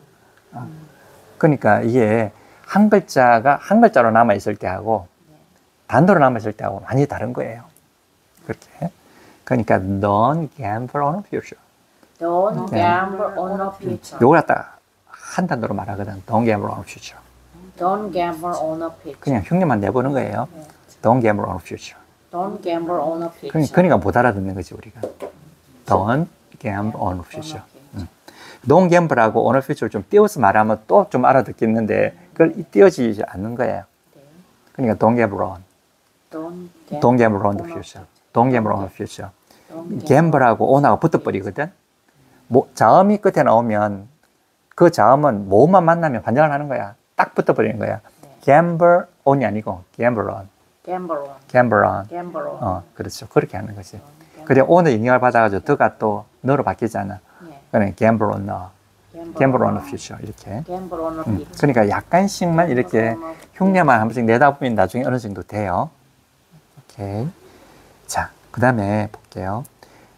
그러니까 이게 한 글자가 한 글자로 남아있을 때하고 단도로 남아있을 때하고 완전히 다른 거예요. 그렇게. 그러니까 don't gamble on the future. Don't gamble on the future. 요걸 갖다 한 단어로 말하거든. Don't gamble on the future. Don't gamble on the future. 그냥 흉내만 내보는 거예요. Don't gamble on the future. Don't gamble on the future. 그러니까 못 알아듣는 거지, 우리가. Don't gamble on the future. Don't gamble하고 on the future 좀 띄워서 말하면 또 좀 알아듣겠는데 그걸 띄워지지 않는 거예요. 그러니까 don't gamble on. Don't gamble on the future. Don't gamble on the future. gamble하고 on하고 붙어버리거든. 자음이 끝에 나오면 그 자음은 모음만 만나면 반전을 하는 거야. 딱 붙어버리는 거야. gamble on이 아니고 gamble on. Gamble on. gamble on. Gamble on. 그렇죠. 그렇게 하는 거지. 그래 on의 영향을 받아가지고 더가 또 너로 바뀌잖아. 그러니까 gamble on no. gamble on the future 이렇게. Gamble on a future. 그러니까 약간씩만 이렇게 흉내만 한 번씩 내다 보면 나중에 어느 정도 돼요. 오케이. 자, 그 다음에 볼게요.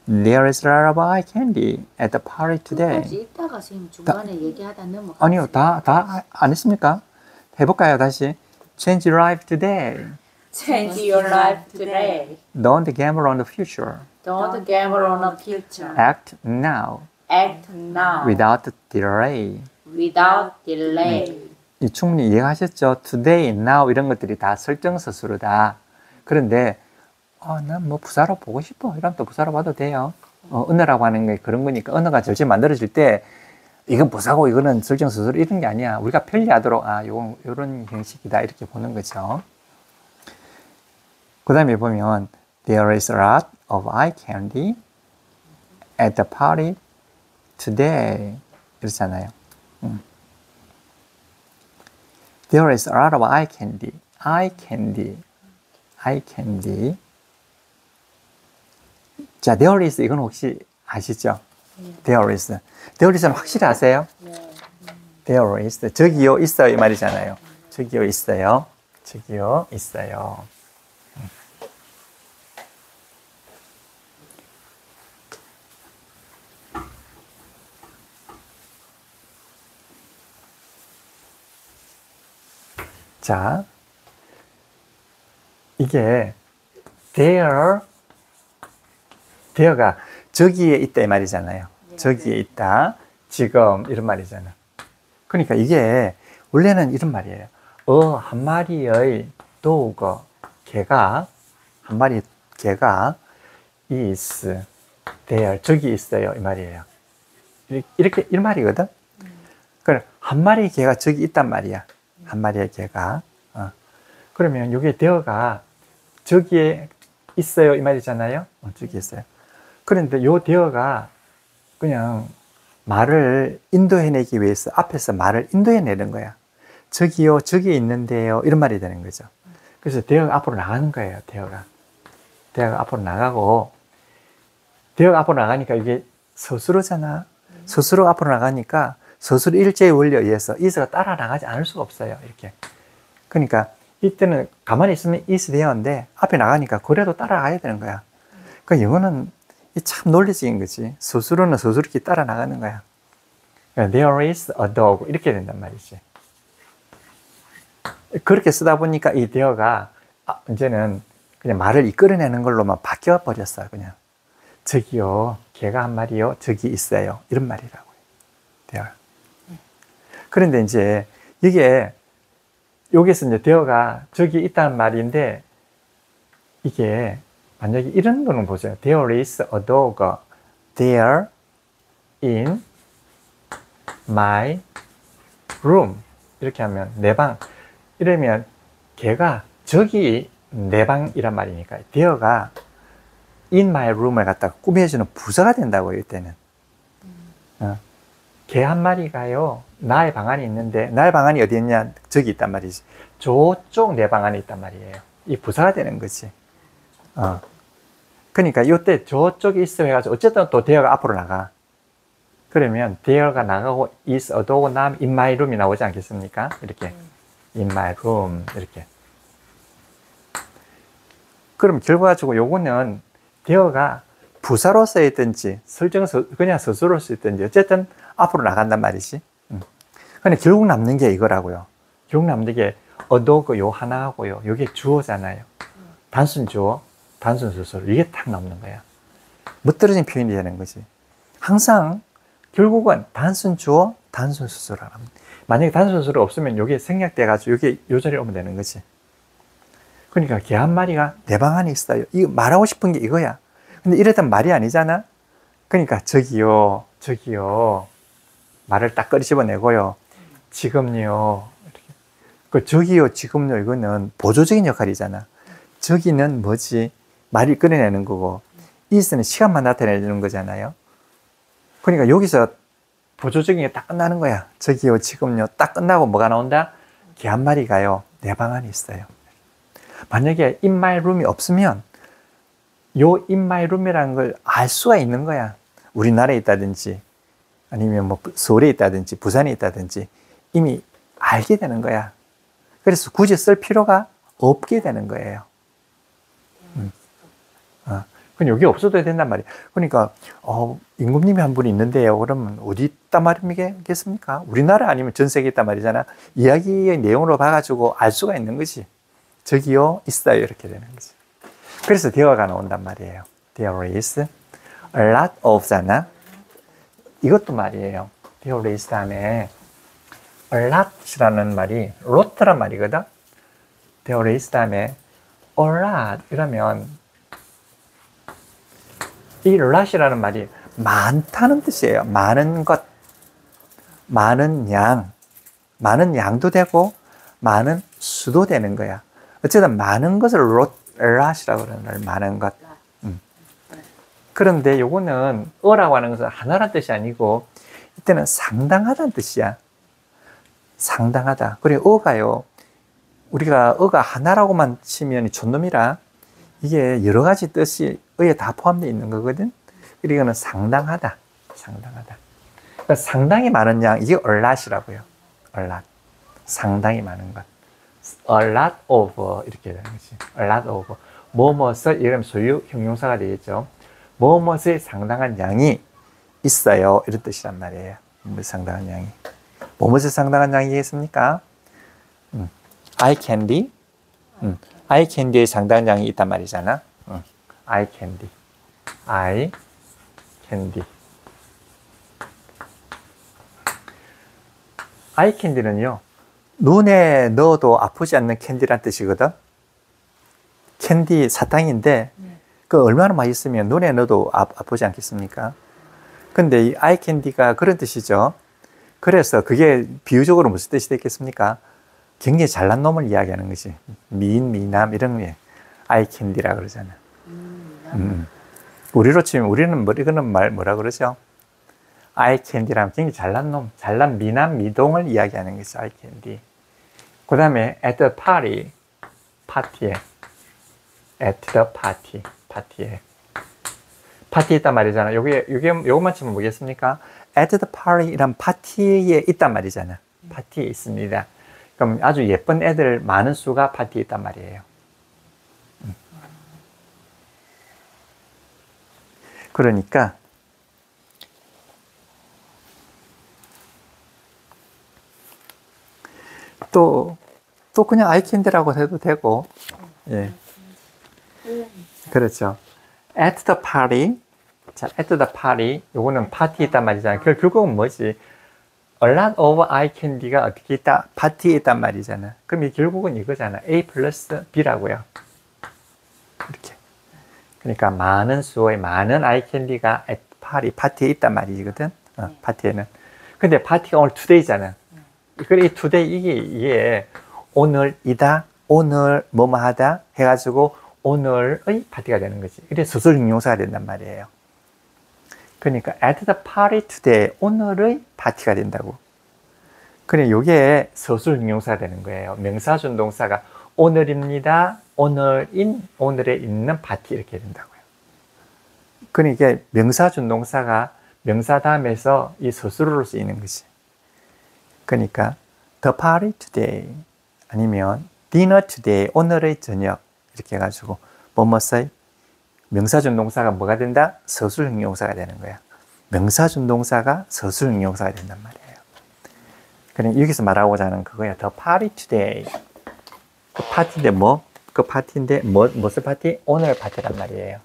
There is a lot of eye candy at the party today. 끝까지 이따가 선생님 중간에 얘기하다 넘어가. 아니요, 다 안 했습니까? 해볼까요, 다시? Change your life today. Change your life today. Don't gamble on the future. Don't gamble on a future. Act now Act now. without delay. Without delay. 이 충분히 이해하셨죠? Today, now 이런 것들이 다 설정서술이다. 그런데 난 뭐 부사로 보고 싶어. 이러면 또 부사로 봐도 돼요. 언어라고 하는 게 그런 거니까 언어가 절대 만들어질 때 이건 부사고 이거는 설정서술 이런 게 아니야. 우리가 편리하도록 요런 형식이다 이렇게 보는 거죠. 그 다음에 보면 There is a lot of eye candy at the party today. 이렇잖아요. There is a lot of eye candy. Eye candy. eye candy. 자, there is 이건 혹시 아시죠? There is. There is는 확실히 아세요? There is. 저기요 있어요 이 말이잖아요. 저기요 있어요. 저기요 있어요. 자, 이게 there가 저기에 있다 이 말이잖아요. 저기에 있다. 지금 이런 말이잖아. 그러니까 이게 원래는 이런 말이에요. 한 마리의 dog, 개가 한 마리 개가 is there, 저기 있어요 이 말이에요. 이렇게 이 말이거든. 그럼 한 마리 개가 저기 있단 말이야. 한 마리의 개가. 그러면 이게 there가 저기에 있어요 이 말이잖아요. 저기 있어요. 그런데 요 there가 그냥 말을 인도해내기 위해서 앞에서 말을 인도해내는 거야. 저기요, 저기 있는데요 이런 말이 되는 거죠. 그래서 there가 앞으로 나가는 거예요. there가 앞으로 나가고, there가 앞으로 나가니까 이게 서술어잖아. 서술어 앞으로 나가니까 서술 일제의 원리에 의해서 is가 따라 나가지 않을 수가 없어요. 이렇게. 그러니까 이때는 가만히 있으면 is there인데 앞에 나가니까 그래도 따라가야 되는 거야. 그러니까 영어는 참 논리적인 거지. 서술어는 서술끼리 따라 나가는 거야. 그러니까 there is a dog 이렇게 된단 말이지. 그렇게 쓰다 보니까 이 there가 이제는 그냥 말을 이끌어내는 걸로만 바뀌어 버렸어요. 그냥 저기요, 개가 한 마리요, 저기 있어요 이런 말이라고요. there. 그런데 이제 이게 여기서 이제 there가 저기 있다는 말인데 이게 만약에 이런 거는 보세요. There is a dog there in my room. 이렇게 하면 내 방. 이러면 걔가 저기 내 방이란 말이니까 there가 in my room을 갖다가 꾸며주는 부사가 된다고요. 이때는. 개 한 마리가요. 나의 방 안에 있는데 나의 방 안이 어디 있냐? 저기 있단 말이지. 저쪽 내 방 안에 있단 말이에요. 이 부사가 되는 거지. 그러니까 이때 저쪽에 있어 해가지고 어쨌든 또 there가 앞으로 나가. 그러면 there가 나가고 is a dog 나면 in my room이 나오지 않겠습니까? 이렇게 in my room 이렇게. 그럼 결과적으로 요거는 there가 부사로 쓰였든지 그냥 스스로 쓰였든지 어쨌든 앞으로 나간단 말이지. 근데 결국 남는 게 이거라고요. 결국 남는 게 a dog 요 하나하고요. 요게 주어잖아요. 단순 주어, 단순 수수로 이게 딱 남는 거야. 멋들어진 표현이 되는 거지. 항상 결국은 단순 주어, 단순 수수라. 만약에 단순 수수가 없으면 이게 생략돼 가지고 이게 요 자리에 오면 되는 거지. 그러니까 개 한 마리가 내 방 안에 있어요. 이거 말하고 싶은 게 이거야. 근데 이랬던 말이 아니잖아. 그러니까 저기요, 저기요 말을 딱 꺼집어내고요. 지금요. 이렇게. 그 저기요, 지금요 이거는 보조적인 역할이잖아. 저기는 뭐지? 말을 꺼내내는 거고 is는 시간만 나타내는 거잖아요. 그러니까 여기서 보조적인 게 딱 끝나는 거야. 저기요, 지금요. 딱 끝나고 뭐가 나온다? 개 한 마리가요. 내 방 안에 있어요. 만약에 in my room이 없으면 요 in my room이라는 걸 알 수가 있는 거야. 우리나라에 있다든지 아니면 뭐 서울에 있다든지 부산에 있다든지 이미 알게 되는 거야. 그래서 굳이 쓸 필요가 없게 되는 거예요. 그럼 여기 없어도 된단 말이에요. 그러니까 임금님이 한 분이 있는데요. 그러면 어디 있단 말이겠습니까? 우리나라 아니면 전 세계에 있단 말이잖아. 이야기의 내용으로 봐가지고 알 수가 있는 거지. 저기요 있어요 이렇게 되는 거지. 그래서 대화가 나온단 말이에요. There is a lot of잖아. 이것도 말이에요. There is 다음에 a lot이라는 말이 lot란 말이거든. There is 다음에 a lot 이러면 이 lot이라는 말이 많다는 뜻이에요. 많은 것, 많은 양, 많은 양도 되고 많은 수도 되는 거야. 어쨌든 많은 것을 lot이라고 그러는 거예요. 많은 것. 그런데 요거는 어라고 하는 것은 하나란 뜻이 아니고 이때는 상당하다는 뜻이야. 상당하다. 그리고 어가요. 우리가 어가 하나라고만 치면 존놈이라 이게 여러 가지 뜻이 어에 다 포함되어 있는 거거든. 이거는 상당하다. 상당하다. 그러니까 상당히 많은 양, 이게 a lot이라고요. a lot. 상당히 많은 것. a lot of 이렇게 되는 거지. a lot of. 뭐뭇을 이러면 소유 형용사가 되겠죠. 뭐뭇의 상당한 양이 있어요. 이런 뜻이란 말이에요. 뭐뭇의 상당한 양이. 뭐뭇의 상당한 양이겠습니까? eye candy. eye candy의 상당한 양이 있단 말이잖아. eye candy. eye candy. eye candy는요. 눈에 넣어도 아프지 않는 캔디란 뜻이거든. 캔디 사탕인데 그 얼마나 맛있으면 눈에 넣어도 아프지 않겠습니까? 근데 이 아이 캔디가 그런 뜻이죠. 그래서 그게 비유적으로 무슨 뜻이 되겠습니까? 굉장히 잘난 놈을 이야기하는 것이 미남 이런 게 아이 캔디라 그러잖아. 우리로 치면 우리는 이거는 뭐라 그러죠? 아이 캔디라면 굉장히 잘난 놈, 잘난 미남 미동을 이야기하는 것이 아이 캔디. 그 다음에 at the party, 파티에 at the party, 파티에 파티에 있단 말이잖아. 요것만 치면 뭐겠습니까? at the party 이란 파티에 있단 말이잖아. 파티에 있습니다. 그럼 아주 예쁜 애들 많은 수가 파티에 있단 말이에요. 그러니까 또 그냥 아이캔디라고 해도 되고, 예. 그렇죠. at the party. 자, at the party. 요거는 파티에 있단 말이잖아요. 결국은 뭐지? a lot of eye candy가 어떻게 있다? 파티에 있단 말이잖아. 그럼 이 결국은 이거잖아. A 플러스 B라고요. 이렇게. 그러니까 많은 수의 많은 아이 캔디가 at party, 파티에 있단 말이거든. 파티에는. 근데 파티가 오늘 today잖아. 그래, 이 today 이게 오늘이다, 오늘 뭐뭐 하다 해가지고 오늘의 파티가 되는 거지. 이래 서술 형용사가 된단 말이에요. 그러니까 at the party today, 오늘의 파티가 된다고. 그래, 요게 서술 형용사가 되는 거예요. 명사준동사가 오늘입니다, 오늘에 있는 파티 이렇게 된다고요. 그러니까 명사준동사가 명사 다음에서 이 서술어로 쓰이는 거지. 그러니까 the party today 아니면 dinner today, 오늘의 저녁 이렇게 해가지고 뭐뭐의 명사준동사가 뭐가 된다? 서술형용사가 되는 거야. 명사준동사가 서술형용사가 된단 말이에요. 그러니까 여기서 말하고자 하는 그거야. The party today. 그 파티인데 뭐? 그 파티인데 무슨 파티? 오늘 파티란 말이에요.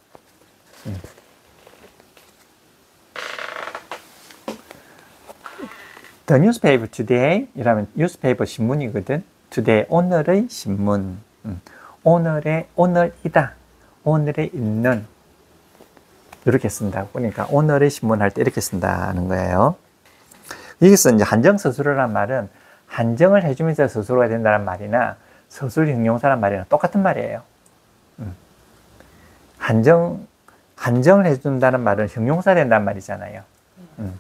The newspaper today 이라면 newspaper 신문이거든. today 오늘의 신문. 오늘이다. 오늘에 있는 이렇게 쓴다고. 그러니까 오늘의 신문 할 때 이렇게 쓴다는 거예요. 여기서 이제 한정서술어란 말은 한정을 해주면서 서술어가 된다는 말이나 서술 형용사란 말이랑 똑같은 말이에요. 한정을 해준다는 말은 형용사 된다는 말이잖아요.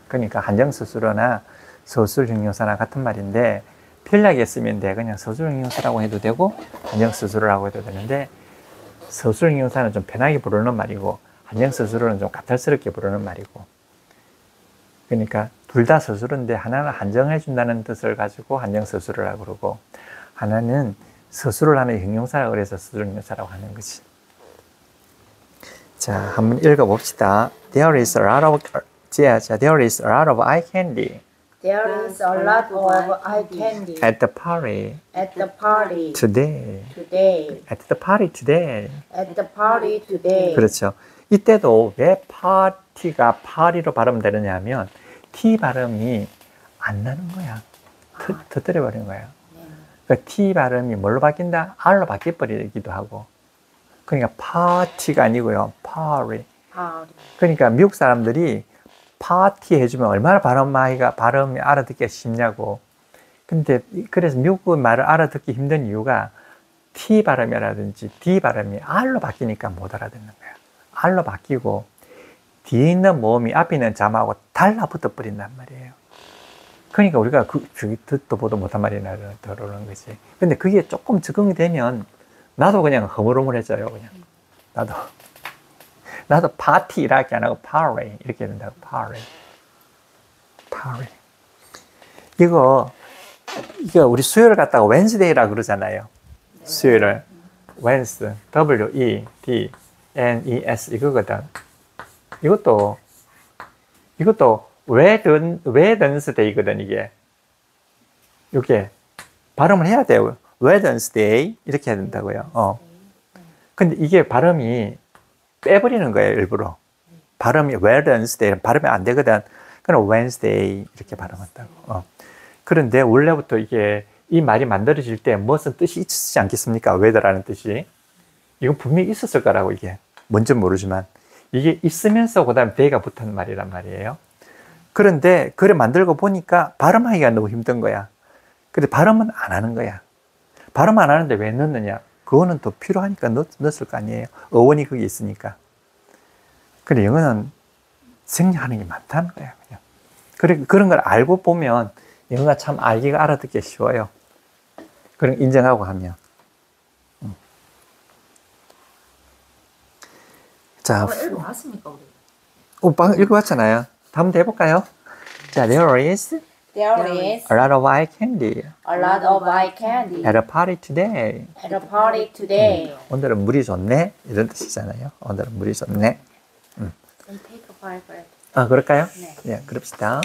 그러니까 한정서술어나 서술 형용사나 같은 말인데 편리하게 쓰면 돼. 그냥 서술 형용사라고 해도 되고 한정서술어라고 해도 되는데 서술 형용사는 좀 편하게 부르는 말이고 한정서술어는 좀 까탈스럽게 부르는 말이고 그러니까 둘 다 서술인데 하나는 한정해 준다는 뜻을 가지고 한정 서술이라고 그러고 하나는 서술을 하는 형용사라고 그래서 서술 형용사라고 하는 거지. 자, 한번 읽어봅시다. There is a lot of there is a lot of eye candy There is a lot of eye candy at the party at the party today. today. At the party today. At the party today. 그렇죠. 이때도 왜 파티가 파리로 발음되느냐 하면 T 발음이 안 나는 거야. 터뜨려 버린 거야. 그러니까 T 발음이 뭘로 바뀐다? R로 바뀌어버리기도 하고. 그러니까 파티가 아니고요. party. Party. 그러니까 미국 사람들이 파티 해주면 얼마나 발음이 알아듣기가 쉽냐고. 근데 그래서 미국 말을 알아듣기 힘든 이유가 T 발음이라든지 D 발음이 R로 바뀌니까 못 알아듣는 거야. R로 바뀌고 뒤에 있는 모음이 앞에 있는 자음하고 달라붙어 버린단 말이에요. 그러니까 우리가 듣도 보도 못한 말이 들어오는 거지. 근데 그게 조금 적응이 되면 나도 그냥 허물허물해져요. 그냥 나도 파티 이렇게 안 하고 파리 이렇게 된다고. 파리. 이거 우리 수요일 갖다가 웬스데이라고 그러잖아요. 수요일을 웬스 W-E-D-N-E-S 이거거든. 이것도 웨든스데이거든. 이게 발음을 해야 돼요. 웨든스데이 이렇게 해야 된다고요. 근데 이게 발음이 빼버리는 거예요, 일부러. 발음이 웨든스데이 발음이 안 되거든. 그럼 웬스데이 이렇게 발음한다고. 그런데 원래부터 이게 이 말이 만들어질 때 무슨 뜻이 있지 않겠습니까? 웨더라는 뜻이. 이건 분명히 있었을 거라고 이게. 뭔지 모르지만 이게 있으면서 그 다음에 데이가 붙은 말이란 말이에요. 그런데 그래 만들고 보니까 발음하기가 너무 힘든 거야. 근데 발음은 안 하는 거야. 발음 안 하는데 왜 넣느냐? 그거는 더 필요하니까 넣었을 거 아니에요. 어원이 거기 있으니까. 근데 영어는 생략하는 게 많다는 거야. 그냥. 그런 걸 알고 보면 영어가 참 알기가 알아듣기 쉬워요. 그런 인정하고 하면. 자, 읽어봤습니까 우리? 방금 읽어봤잖아요. 다음 해볼까요? 자, there is There is a lot of eye candy a lot of eye candy at a party today. at a party today. 오늘은 물이 좋네? 이런 뜻이잖아요. 오늘은 물이 좋네. Then take a bite. 그럴까요? 네. 예, 그럽시다.